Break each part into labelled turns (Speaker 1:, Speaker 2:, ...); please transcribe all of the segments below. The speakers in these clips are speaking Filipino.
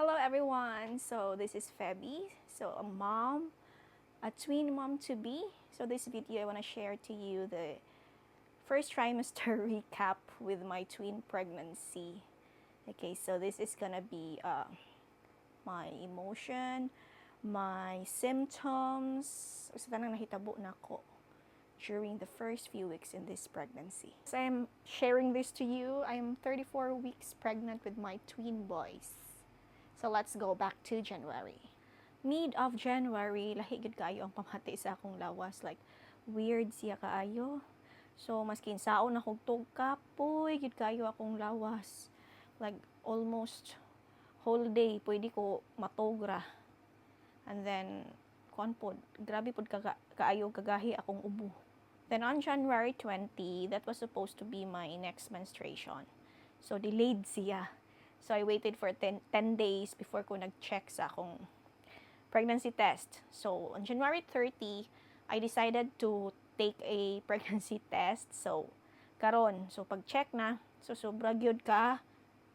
Speaker 1: Hello everyone! So this is Feby. So a mom, a twin mom to be. So this video I want to share to you the first trimester recap with my twin pregnancy. Okay, so this is gonna be my emotion, my symptoms, sa tanang nahitabo na ko during the first few weeks in this pregnancy. So I'm sharing this to you. I'm 34 weeks pregnant with my twin boys. So let's go back to January. Mid of January, lahi gud kaayo ang pamati sa akong lawas. Like, weird siya kaayo. So, maskin saon akong kapoy, gud kaayo akong lawas. Like, almost whole day, pwede ko matogra. And then, kuan pod, grabe pod kaayo kagahi akong ubo. Then on January 20, that was supposed to be my next menstruation. So, delayed siya. So, I waited for 10 days before ko nag-check sa akong pregnancy test. So, on January 30, I decided to take a pregnancy test. So, karon, so pag-check na, so sobra gyud ka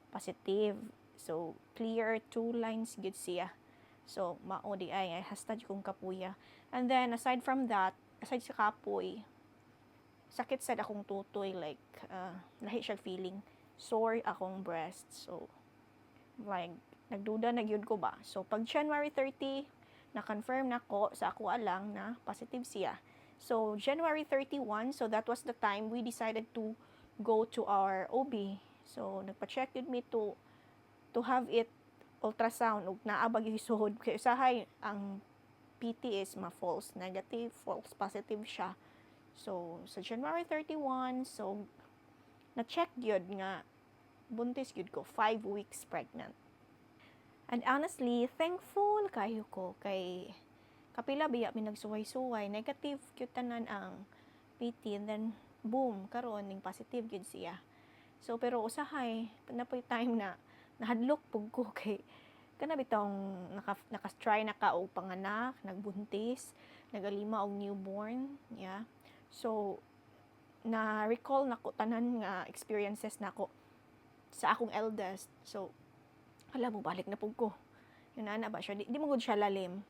Speaker 1: positive. So, clear 2 lines gyud siya. So, mao di ay hashtag kong kapuya. And then, aside from that, aside sa kapoy, sakit sad akong tutoy, like, lahi siya feeling, sore akong breast. So, like, nagduda na gyud ko ba. So, pag January 30, na-confirm na ko sa ako alang na positive siya. So, January 31, so that was the time we decided to go to our OB. So, nagpa-check with me to have it ultrasound ug naabag isuhod kay usahay ang PT is ma-false negative, false positive siya. So, sa January 31, so na-check gyud nga buntis gyud ko, 5 weeks pregnant. And honestly, thankful kayo ko kay kapila biya mi nagsuway-suway, negative gyud tanan ang PT, and then boom, karon ning positive gyud siya. So pero usahay napoy time na nahadlok pug ko kay kana bitong naka-try na ka og panganak, nagbuntis, nagalima og newborn, yeah. So na recall nako tanan nga experiences nako sa akong eldest. So hala mo balik na pug ko. Yun na ba siya? Di mo gud siya lalim.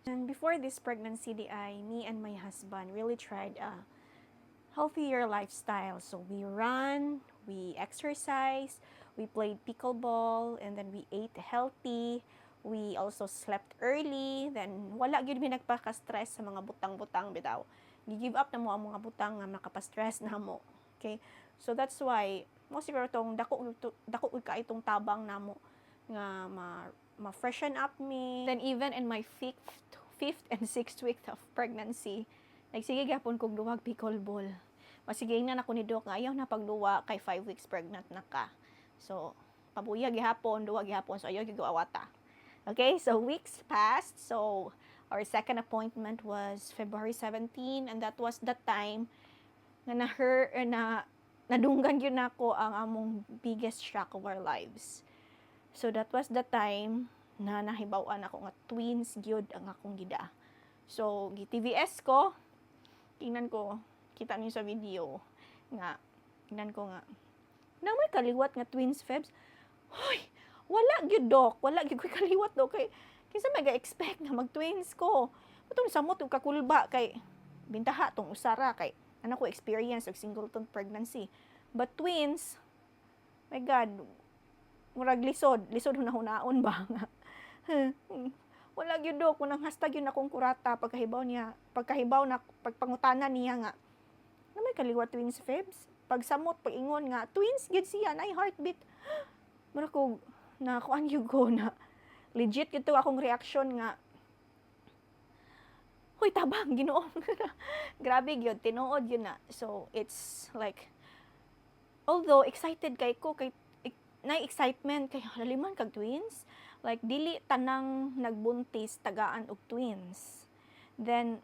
Speaker 1: And before this pregnancy, me and my husband really tried a healthier lifestyle. So we run, we exercise, we played pickleball, and then we ate healthy. We also slept early. Then wala gyud mi nagpaka-stress sa mga butang-butang bitaw. Gi-give up na mo ang mga butang nga nakapa-stress na mo. Okay? So that's why mo siguro tong dako ka itong tabang namo nga ma-freshen up me. Then even in my fifth and sixth week of pregnancy, nagsige gapon kog duwag pickleball. Masigay na nako ni Doc nga ayaw na pagduwa kay 5 weeks pregnant na ka. So pabuya gihapon, duwa gihapon, so ayaw gyud awata. Okay, so weeks passed. So our second appointment was February 17, and that was the time na nadunggan yun ako ang among biggest shock of our lives. So that was the time na nahibaw-an ako nga twins gyud ang akong gida. So gi-TVS ko, tingnan ko, kita niyo sa video nga tingnan ko nga na may kaliwat nga twins Febs. Hoy, wala gyud Doc, wala gyud ko kaliwat Doc kay kinsa may ga-expect na mag-twins ko. Putong samot ug kakulba kay bintaha tong usara kay ano ko experience og singleton pregnancy. But twins, my God, murag lisod hunahunaon ba nga. Wala gyud Doc, kunang hashtag yun akong kurata pagkahibaw na pagpangutanan niya nga. Na may kaliwat twins Febs. Pagsamot, pag-ingon nga, twins gyud siya, na heartbeat. Mura ko na kuan gyud ko na legit gito akong reaction nga. Hoy, tabang, Ginoo. Grabe gyud, tinuod yun na. So, it's like, although excited kay ko, kay na excitement kay haliman kag twins, like dili tanang nagbuntis tagaan og twins. Then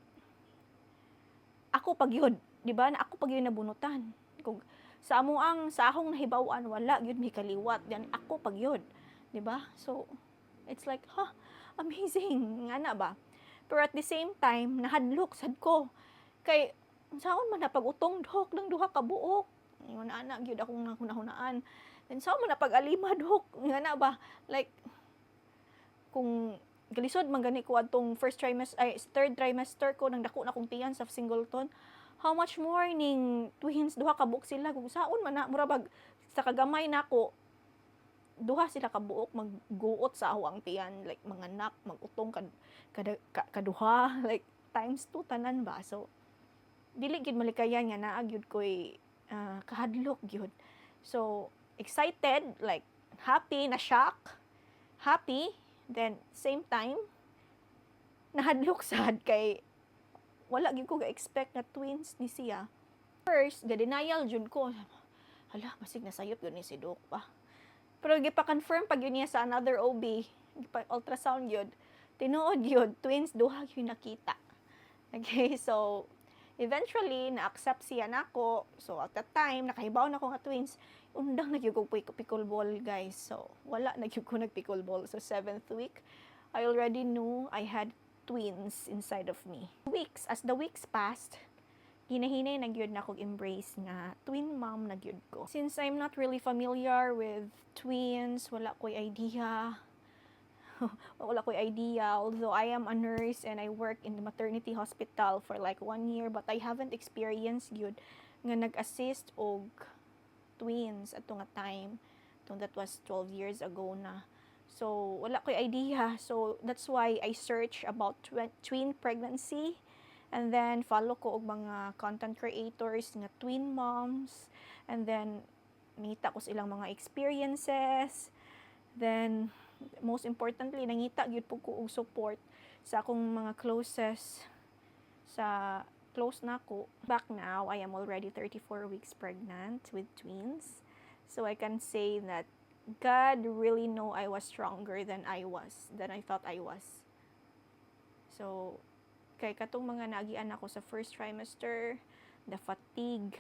Speaker 1: ako pagyud, di ba? Ako pagyud nabunutan. Kung sa akong nahibaw-an wala gyud mi kaliwat, then ako pagyud, di ba? So it's like, amazing nga na ba? Pero at the same time, nahadlok sad ko. Kay, saon man na pag-utong Doc ng duha ka buok. Ingon ana gyud akong hunahunaan. Then saon man na pag-alima Doc. Nga na ba? Like, kung galisod man gani ko atong third trimester ko nang dako na kong tiyan sa singleton, how much more ning twins, duha ka buok sila, kung saon man na mura bag sa kagamay nako duha sila ka buok magguot sa ako ang tiyan, like mga nak magutong kaduha like times 2 tanan ba. So dili gyud malikayan nga naa gyud koy kahadlok gyud. So excited, like happy, na shock, happy, then same time nahadlok sad kay wala gyud ko ga-expect na twins ni siya. First, ga-denial jud ko. Hala, masig nasayop yun ni si Doc pa. Pero gipa-confirm pag yun niya sa another OB, gipa-ultrasound yun, tinuod yun, twins, duha yun nakita. Okay, so, eventually, na-accept siya nako. So, at that time, nakahibaw na ko nga twins, undang nagyug ko pickleball, guys. So, wala nagyug ko nag-pickleball. So, 7th week, I already knew I had twins inside of me. As the weeks passed, hinahinay na gyud na akong embrace nga twin mom na gyud ko. Since I'm not really familiar with twins, wala ko'y idea. Although I am a nurse and I work in the maternity hospital for like 1 year, but I haven't experienced gyud nga nag-assist og twins at nga time. That was 12 years ago na. So, wala ko'y idea. So, that's why I search about twin pregnancy. And then, follow ko og mga content creators nga twin moms. And then, nangita ko silang mga experiences. Then, most importantly, nangita gyud po ko og support sa akong mga closest, sa close na ko. Back now, I am already 34 weeks pregnant with twins. So, I can say that God really know I was stronger than I thought I was. So, kay katong mga nagian ako sa first trimester, the fatigue,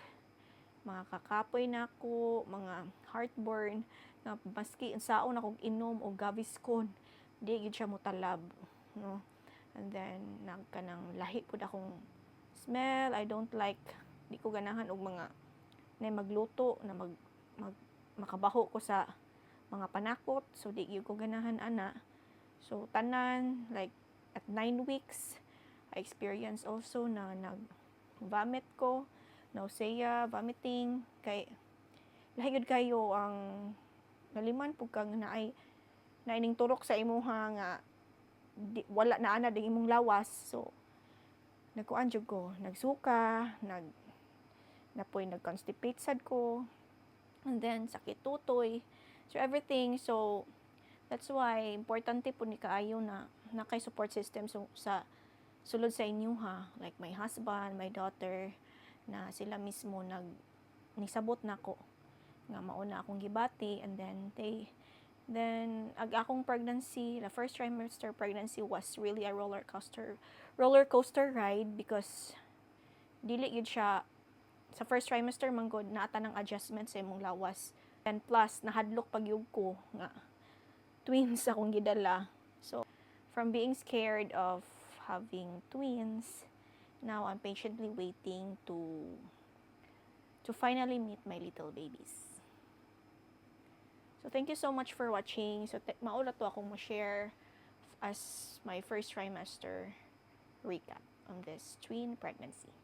Speaker 1: mga kakapoy na ako, mga heartburn, na maski saon akong inom o Gaviscon, di gyud siya motalab, no? And then nagkanang lahi pud akong smell. I don't like, di ko ganahan og mga na magluto na makabaho ko sa mga panakot, so di gyud ko ganahan ana. So tanan, like at 9 weeks, I experienced also na nag-vomit ko, nausea, vomiting, kay lahigod kayo ang naliman pug kang naay ning turok sa imuha nga wala na ana ding imong lawas. So nagkuan jud ko, nagsuka, napoy nag-constipate sad ko, and then sakit tutoy, so everything. So that's why importante po ni kaayo na nakay support system sa sulod sa inyo ha, like my husband, my daughter, na sila mismo nisabot nako nga mauna akong gibati. And then akong pregnancy, the first trimester pregnancy was really a roller coaster ride, because dili gyud siya sa first trimester man gud naata ng adjustment sa imong lawas, and plus nahadlok pagyug ko nga twins akong gidala. So from being scared of having twins, now I'm patiently waiting to finally meet my little babies. So thank you so much for watching. So maula to akong mo-share as my first trimester recap on this twin pregnancy.